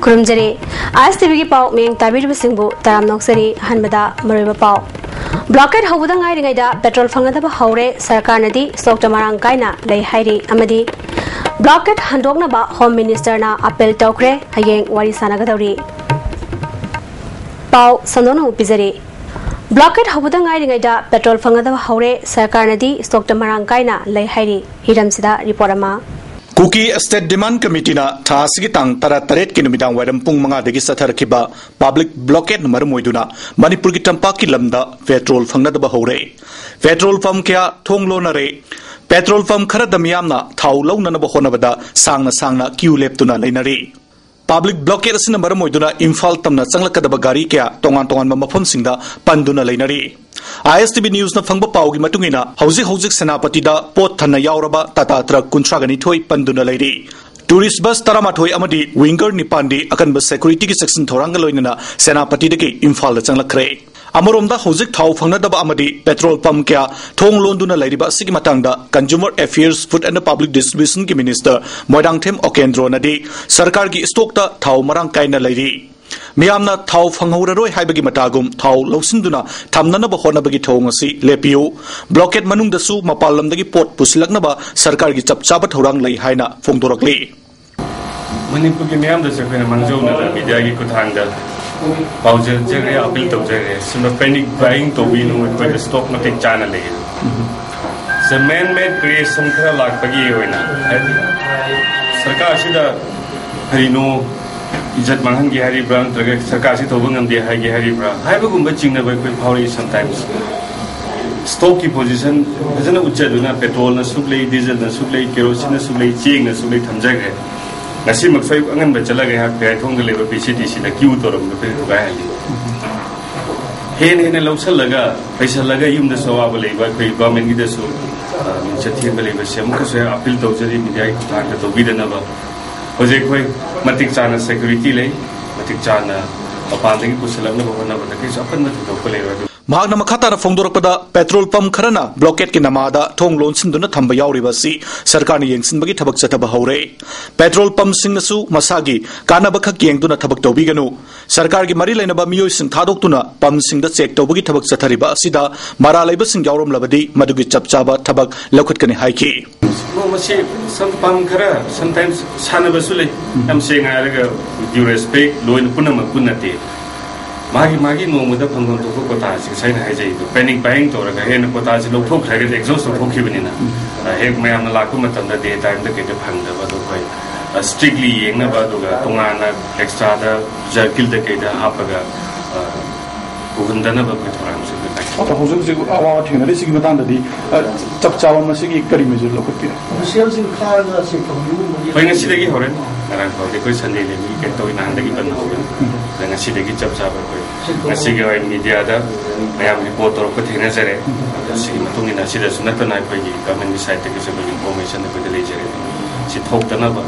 खुरमजरी आज टीवी की पाव मेंग ताबीर सिंबु तराम नोक्सरी हनबदा मरेबा पाव blockade हौबदा ngairigaida petrol फंगदबा हौरे सरकार नदी स्टॉक जमारांग कायना लई हाइरी अमदी ब्लॉकेट हंदोकनबा होम मिनिस्टर ना अपील तौखरे हयेंग वारी सानागदौरी पाव संदोनो पिजरी ब्लॉकेट हौबदा ngairigaida पेट्रोल फंगदबा हौरे सरकार नदी स्टॉक जमारांग कायना लई हाइरी हिरमसिदा रिपोर्ट अमा कुकी स्टेट डिमांड कमिटी ना थासिगी तांग तरा तरेट की नुमिदांग वायरम पुंग मंगा देगी सथरखिबा पब्लिक ब्लॉकेट मरम ओइदुना मणिपुर की तंपा की लमदा पेट्रोल फंगनदबा हौरे पेट्रोल पंप क्या थोंगलोनरे पेट्रोल पंप खरद मियामना थाउ लौननबा होनबदा सांगना क्यू लेप्तुना लेनरी पब्लिक ब्लॉकेट असना मरम ओइदुना इम्फाल तमना चंगलकदबा गाड़ी क्या तोंगान मफमसिंगदा पंदुना लेनरी ISTV न्यूज न फंगबा पाउगी मतुंगिना हौजिक सेनापतिदा पोत थन्ना यावरबा टाटा ट्रक 39 पंदुना लेरी टूरिस्ट बस 13 अमदी विंगर निपांदी अकनब सिक्योरिटी की सेक्शन थोरांग लोइनना सेनापतिदगी इम्फाल चंगलखरे अमरोमदा हौजिक थाउ फंगनदबा अमदी पेट्रोल पंप क्या थोंग लोंदुना लेरिबा सिगी मतंगदा consumer affairs food and public distribution की मिनिस्टर मोइडांगथेम ओकेंद्रो नदी सरकार की स्टॉक थाउ मरांग कायना लेरी मियामना थाउ फंगहौररोय हाइबगी मतागुम थाउ लौसिंदुना थमननबा होनबगी थोंगसी लेपियो ब्लॉकेट मनुंगदसु मपालमदगी पोट पुसलकनबा सरकार की चपचाबा थौरांग लई हाइना फोंदोरकले मणिपुर की मियामदसु फेना मंगजौना मीडिया की कुथांगदा पाउजे जगरे अपील तौजरे सिम पैनिक बाइंग तौबिनु कोइ स्टॉक मते चाना ले स मैन मेड क्रिएशन खरा लाखबगी होइना सरकार सिदा हरिनो इज्जत मांगन की हरिब्रा नत्रगा सरकार से थोबंग हमदे हाइगे हरिब्रा हाइबगुंबा चिंगनबा कोइ फावरी समटाइम्स स्टॉक की पोजीशन फजना उच्चदुना पेट्रोल न सुबले डीजल न सुबले केरोसिन न सुबले चेंग न सुबले थमजगे नसी मक्सै अंगन बचलगे हा पे थोंग लेबा पीसीटीसी द क्यू तोरम न पे गायली हेन लौसलगा पैसलगा युम द सवाब लेबा कोइ गवर्नमेंट की दसु मिनचथिन बलेबा सेम कसै अपील तौजरी मीडिया की थांग तो बिदनबा होजे कोई मतिक चाना सिक्योरिटी ले मतिक चाना अपांदगी पुसलमना बहना के अपन मत तो लेवा महागना मखाताना फोंदोरकदा पेट्रोल पंप खरना ब्लॉकेट की नमादा थोंग लोनसिंदुना थंबा यावरिबासी सरकार ने येंगसिनबगी थबक चथबा हौरे पेट्रोल पंप सिंगसु मसागी कानाबा खक येंगदुना थबक तौबिगनु सरकार की मरी लेनबा मियोइसिंग थादोक्तुना पंप सिंगदा चेक तौबगी थबक चथरिबा असिदा मरा लेबसिंग यावरमलबदी मदुगी चपचाबा थबक लौखटकने हाइकी मसे सम पंप खरा समटाइम्स सानबसु ले हम सेंगा आरगा ड्यू रेस्पेक्ट लोइन पुनम पुनते मागी नोमदा फंगम तो कोता से सैन हाइजै पैनिक बाइंग तोरगा हेन कोता से लौथोखरागे एक्सॉस्ट तौथोखिबनिना हेक मयाम लाकु मतमदा डे टाइम द केते फंगदबा दो कोइ स्ट्रिक्टली येंगनबा दुगा तोंगाना एक्स्ट्रा द जर्किल द केदा हापगा उगंदनबा कोइ थोराम से तो हौजिक अवा थेंगरे सिगी मतांददी चपचाबा मसिगी करी मेजर लौखटपि सेल सिंग खारगा से पैंगा सिदगी हौरे नारायण भाउदे कोइ संडे लेबी के तोइ नांदगी बन हौगे रंगा सिदगी चपचाबा कोइ नसिगी वाइ मीडिया दा मयाम रिपोर्ट तोर को थेंगना जरे सिगी मतुंगिना सिदा सुनतना कोइ गवर्नमेंट की साइड तक से कोइ इंफॉर्मेशन को दे जरे सि थोक्तनबा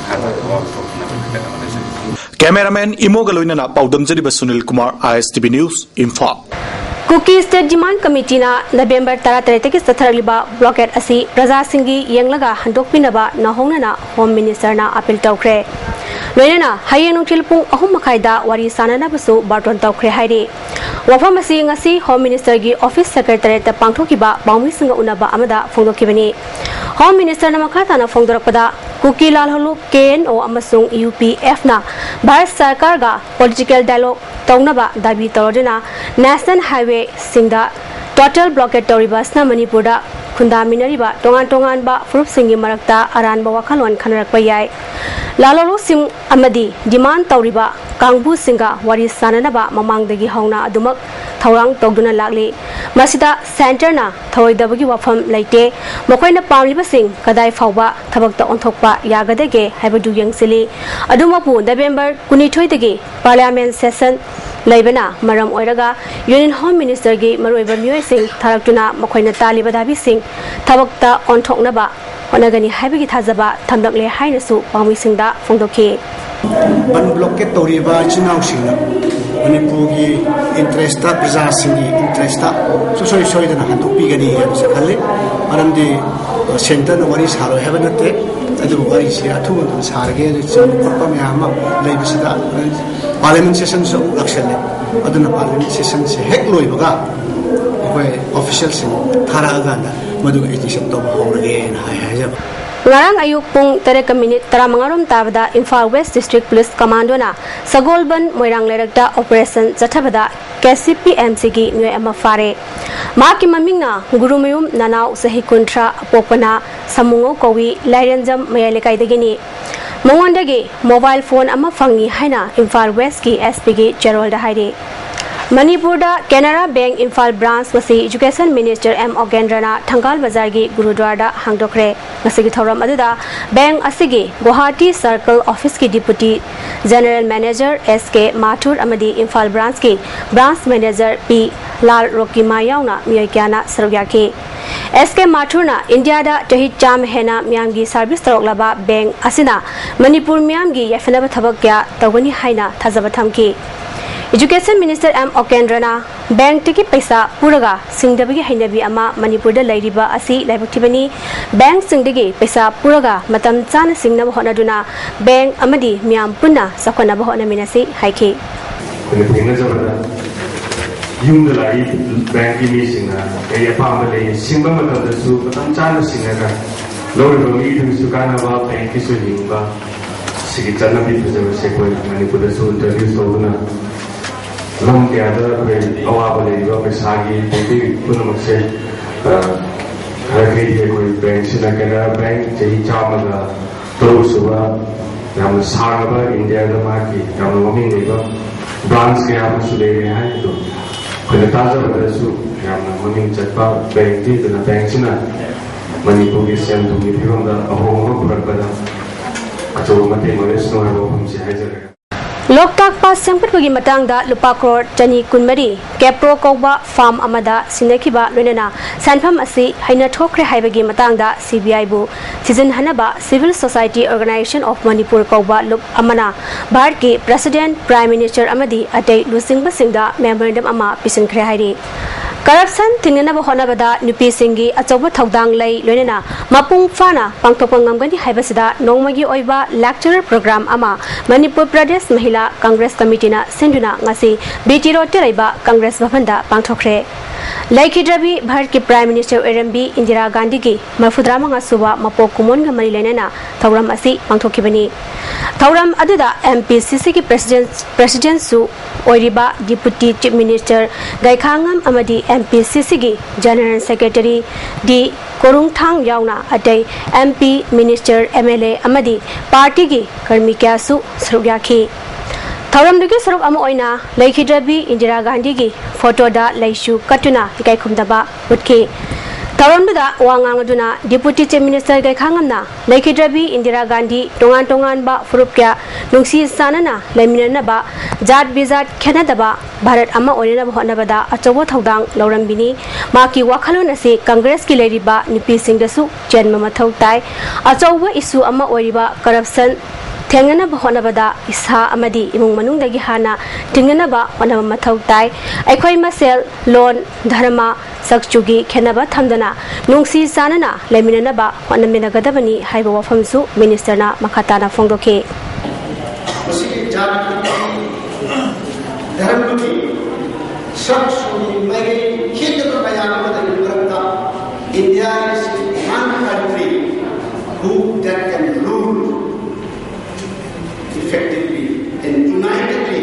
खाना वा थोक्तनबा कैमरामैन इमोगलोइना पाउदमजरी Sunil Kumar ISTV news Imphal Kuki state demand committee ना नवंबर 13 की सथरलिबा ब्लॉकेट असी प्रजा सिंगी येंगलगा हंदोकपिनबा नहोंगना होम मिनिस्टर ना अपील तौखरे लोइना हयें नुथिल पुंग 3 मखाइदा वारी साननाबसु बार्टोन तौखरे हाइरे वफम असी ngasi होम मिनिस्टर की ऑफिस सेक्रेटरीट पांगथोकिबा बाउमिसिंग उनबा अमदा फोंदोकिबनी होम मिनिस्टर नमखाताना फोंदोरपदा कुकी लालहलु KNO अमसुंग UPF ना भारत सरकार गा पॉलिटिकल डायलॉग तौनबा दाबी तौरदना नेशनल हाईवे सिंगदा टोटल ब्लॉकेट तौरिबासना मणिपुरदा खुंदामिनरिबा तोंगान फुरुप सिंगी मरक्ता अरानबा वखालोन खनरकपा याय लालहलु सिंग अमदी डिमांड तौरिबा कांगबु सिंगा वारी साननबा ममांगदगी हौना अदुमक थौरांग तौदुना लागले मसिदा सेंटरना थौइदबगी वफम लेते मखोइना पामलिबसिंग कदाय फावबा थबकता ओंथोकपा यागदगे हाइबदु यंगसिली अदुमपु नवंबर 19 दगी पार्लियामेंट सेशन लेबना मरम ओइरगा यूनियन होम मिनिस्टर की मरोइबा मियोइसिंग थारक्तुना मखोइना तालिबा दाबिसिंग थबकता ओंथोकनबा होनगनी हाइबगी थाजबा थमदकले हाइनसु पामिसिंगदा फोंदोखि बन ब्लॉकेट तौरिबा चिनाउसिंगना मणिपुर की इंटरेस्ट प्रजा सिंगी इंटरेस्ट सोई सोईदना हंदोकपिगनी खले मरमदि सेंटर वरी सारो है बनते अदु वरी से अथु मन सारगे जो खप में हम लेबिसदा पार्लियामेंट सेशन सो लक्ष्य अदुना पार्लियामेंट सेशन से हेक लोइबगा कोई ऑफिशियल से थारा गाना मधु एडिशन तो होरगे ना है जब ngarang ayuk pung 3:35 tabada Imphal West District Police Commando na Sagolban Moirang Lerakta Operation Zathabada KCPMC gi myoy ama fare ma ki maming na Gurumayum Nanau Sahi Kuntra Popana Samungo Kowi Lairanjam Mayalekai dagini Mongondagi mobile phone ama fangi haina Imphal West ki SP gi Gerald haide Manipur da Canara Bank Imphal branch wasi Education Minister M Ogendrana Thangal Bazar gi Gurudwara da hangdokre ngasigi thoram aduda bank asigi Guwahati Circle Office ki Deputy General Manager SK Mathur amadi Imphal branch ki branch manager P Lal Rokima yauna miyai kyana sarugyaki SK Mathur na India da tahi cham hena miyam gi service taroklaba bank asina Manipur miyam gi yafnaba thabak kya tawani haina thajaba thamki Education Minister M Okendrana bank tiki paisa puraga singdabagi hainabi ama Manipur da lairiba asi laibutibani bank singdagi paisa puraga matam chana singnaba honaduna bank amadi miyam punna sakwanaba honamina si haiki yung dalai bank ini singa kaya pamale simba matam da su matam chana singa lori rogi tu sukana ba bank ki su hingba sigi chana bi pujaba se koi Manipur da su interview soduna Lam tiada awal balik juga pesagi, jadi pun maksud hari ini koi bank sini Canara Bank jadi cama ga terus suba, yang besar apa India da maki, yang kami ni ba branch ke apa sudah ini hai itu, kalau taza pada su, yang kami cepat bank di dalam bank sini, Manipur ke siang tu ni pun dah awal berpada, kacau mati malas no awal pun sih aja. Loktak Pass Sengpatpagi matangda lupa crore chani kunmari Kepro Kouba farm amada sinekiba loinana sanfam asi haina thokre haibagi matangda CBI bu season hanaba Civil Society Organization of Manipur Kouba lup amana Bharat ki President Prime Minister amadi atei lusingba singda memorandum ama pisinkhre hairi Corruption tingnaba honabada nupi singi achoba thodang lei loinana mapung fana pangthopang ngamgani haibasida nongmagi oiba lecture program ama Manipur Pradesh Mahila Congress Committee na senduna ngasi BT Road teraiba Congress Bhavanda pangthokre Laikhidrabi Bharat ki Prime Minister RMB Indira Gandhi ki Mafudrama suba mapok kumon ga mari lenana thauram asi pangthokibani thauram aduda MPCC ki President su oiriba Deputy Chief Minister Gaikhangam amadi MPCC ki General Secretary D Korungthang yauna atai MP Minister MLA amadi party ki karmi kya su sarugyaki Thauram dugi saruk ama oina Laikhidrabi Indira Gandhi ki photo da laishu katuna ikai khumdaba utki Thauram da wangang aduna Deputy Chief Minister Gaikhangam na Laikhidrabi Indira Gandhi tongan ba furup kya nungsi sanana laiminana ba jat bizat khenada ba Bharat ama oina ba honaba da achobo thodang laurambini maki wakhalon ase Congress ki leriba nupi singdasu janma mathau tai achobo issue ama oiriba corruption Tengana ba honabada isa amadi imung manungdagi hana tingana ba honaba mathau tai aikhoi masel loan dharma sakchugi khenaba thamdana nungsi sanana leminana ba honamina gadabani haiba wafamsu minister na makhatana phongdoke dharmaki sakchugi magi khedra bayana badani brata India is one country who that can rule effectively and unitedly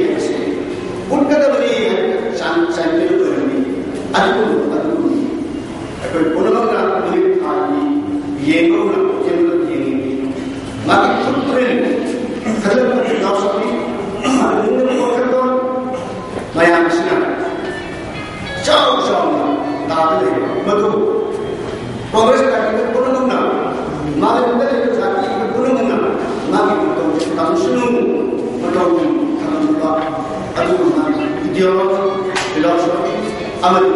utkadabari sanpelu berani adu akoi punamagna mulit ani yengo na kendo yengi maki putren kadam dasami anu kokado mayam sina chao taale madu Congress party punamagna malamda jati punamagna maki Kamusunu matau kamusula adu ideologi philosophy amadu